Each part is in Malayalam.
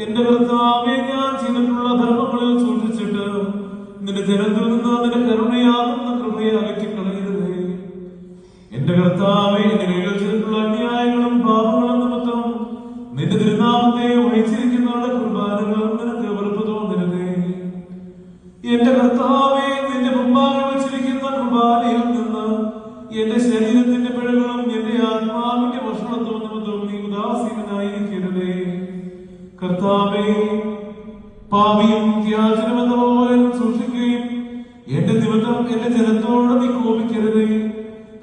എന്റെ കർത്താവേ, ഞാൻ ചെയ്തിട്ടുള്ള ധർമ്മങ്ങളിൽ സൂക്ഷിച്ചിട്ട് നിന്റെ ജനത്തിൽ നിന്ന് നിന്റെ കരുണയാകുന്ന കൃപയെ അകറ്റിക്കളയരുതേ. എന്റെ കർത്താവേ, നിന്റെ ചെയ്തിട്ടുള്ള അന്യായങ്ങളും പാപങ്ങളും നിമിത്തം നിന്റെ തിരുനാമത്തെ വഹിച്ചിരിക്കുന്നവരുടെ കുർബാനകൾ നിനക്ക് വെറുപ്പ് തോന്നരുതേ. എന്റെ കർത്താവേ, നിന്റെ മുമ്പാകെ വച്ചിരിക്കുന്ന കുർബാനയിൽ നിന്ന് എന്റെ ശരീരത്തിന്റെ പിഴകളും എന്റെ ആത്മാവിന്റെ ഭക്ഷണത്വം നിമിത്തവും നീ ഉദാസീനനായിരിക്കരുതേ. കർത്താവേ, പാപിയും ത്യാജനമെന്ന പോലെ സൂക്ഷിക്കുകയും എന്റെ നിമിത്തം എന്റെ ജനത്തോട് നീ കോപിക്കരുതേ.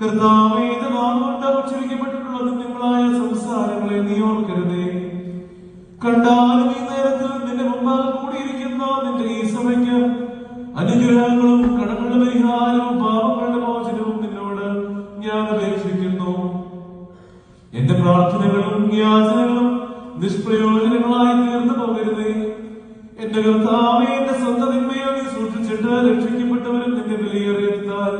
കർത്താവേ, ഇത് നാമകൊണ്ട് ഉച്ചരിക്കപ്പെട്ടിട്ടുള്ള നിങ്ങളായ സംസാരങ്ങളെ നീ ഓർക്കരുതേ. കണ്ടാലും ഈ നേരത്തിൽ നിന്റെ മുമ്പാകെ കൂടിയിരിക്കുന്ന നിന്റെ ഈ സഭയ്ക്ക് അനുഗ്രഹങ്ങളും കടങ്ങളുടെ പരിഹാരവും പാപങ്ങളുടെ മോചനവും നിന്നോട് ഞാൻ അപേക്ഷിക്കുന്നു. എന്റെ പ്രാർത്ഥനകളും യാചനകളും നിഷ്പ്രയോജനങ്ങളായി തീർന്നു പോകരുതേ. എന്റെ കർത്താവേ, എന്റെ സ്വന്തതിന്മയെ നീ സൂക്ഷിച്ചിട്ട് രക്ഷിക്കപ്പെട്ടവരും നിന്റെ വിലയേറിയതാൽ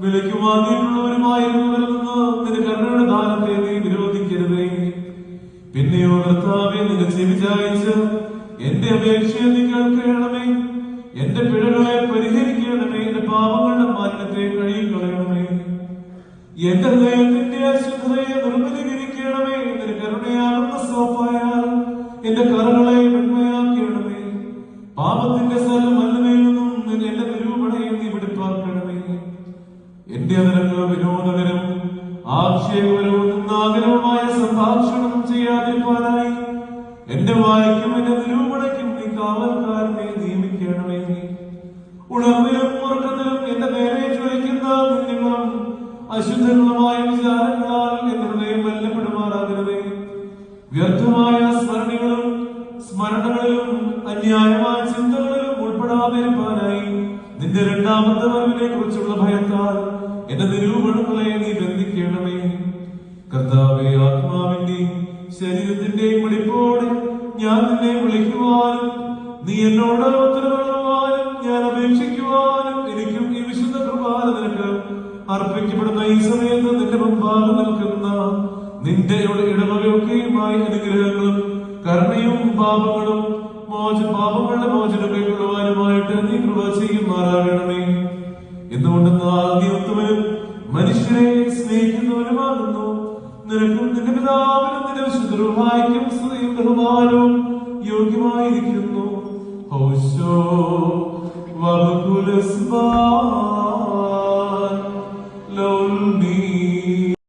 വിലയ്ക്ക് വാങ്ങിയിട്ടുള്ളവരുമായിരുന്നവരിൽ നിന്ന് നിന്റെ കരുണയുടെ ദാനത്തെ നീ വിരോധിക്കരുതേ. പിന്നെയോ കർത്താവേ, നിന്റെ ചെവി ചായിച്ച് എന്റെ അപേക്ഷയെ നീ കേൾക്കണമേ. എന്റെ പിഴകളെ പരിഹരിക്കണമേ. എന്റെ പാപങ്ങളുടെ മാലിന്യത്തെ കഴുകിക്കളയണമേ. എന്റെ ഹൃദയത്തിന്റെ അശുദ്ധതയെ നിർമ്മലീകരിക്കണമേ. നിന്റെ കരുണയാകുന്ന സോപ്പായാൽ എന്റെ കറകളെ വെണ്മയാക്കണമേ. പാപത്തിന്റെ സകല മലിനതയിൽ നിന്നും എന്റെ നിരൂപണയെ നീ വെടിപ്പാക്കണമേ. എന്റെ അതിരങ്ങൾ വിനോദകരം ആക്ഷേപകരവും നിന്നാകരവുമായ സംഭാഷണം ചെയ്യാതിരിക്കാനായി എന്റെ വായിക്കും എന്റെ നിരൂപണയ്ക്കും നീ കാവൽക്കാരനെ നിയമിക്കണമേ. ഉണർവിലും ഉറക്കത്തിലും എന്റെ നേരെ ജ്വലിക്കുന്ന നിങ്ങളും അശുദ്ധങ്ങളുമായ വിചാരങ്ങളാൽ എന്റെ ഹൃദയം വല്ലപ്പെടുമാറാകരുതേ. വ്യർത്ഥമായ സ്മരണകളിലും അന്യായമായ ചിന്തകളിലും ഉൾപ്പെടാതിരിക്കാനായി നിന്റെ രണ്ടാമത്തെ വരവിനെ കുറിച്ചുള്ള ഭയത്താൽ എന്റെ നിരൂപണങ്ങളെ നീ ബന്ധിക്കണമേ. കർത്താവേ, ആത്മാവിന്റെയും ശരീരത്തിന്റെയും വെളിപ്പോടെ ഞാൻ നിന്നെ വിളിക്കുവാനും നീ എന്നോട് ഉത്തരവാനും ഞാൻ അപേക്ഷിക്കുവാനും എനിക്കും ഈ വിശുദ്ധ കുർബാന നിനക്ക് അർപ്പിക്കപ്പെടുന്ന ഈ സമയത്ത് നിന്റെ മുമ്പാകെ നിൽക്കുന്ന നിന്റെ ഇടവകയൊക്കെയുമായി അനുഗ്രഹങ്ങളും കരുണയും പാപങ്ങളുടെ മോചനം കൈക്കൊള്ളുവാനുമായിട്ട് നീ കൃപ ചെയ്യുമാറാകണമേ. എന്തുകൊണ്ടെന്നാൽ നീ ഉത്തമനും മനുഷ്യരെ സ്നേഹിക്കുന്നവനുമാകുന്നു. നിനക്കും നിന്റെ പിതാവിനും നിന്റെ വിശുദ്ധ റൂഹായ്ക്കും സ്തുതിയും ബഹുമാനവും യോഗ്യമായിരിക്കുന്നു. ഹോശോ വബകുലസ്ബാൻ ലൗൽമീ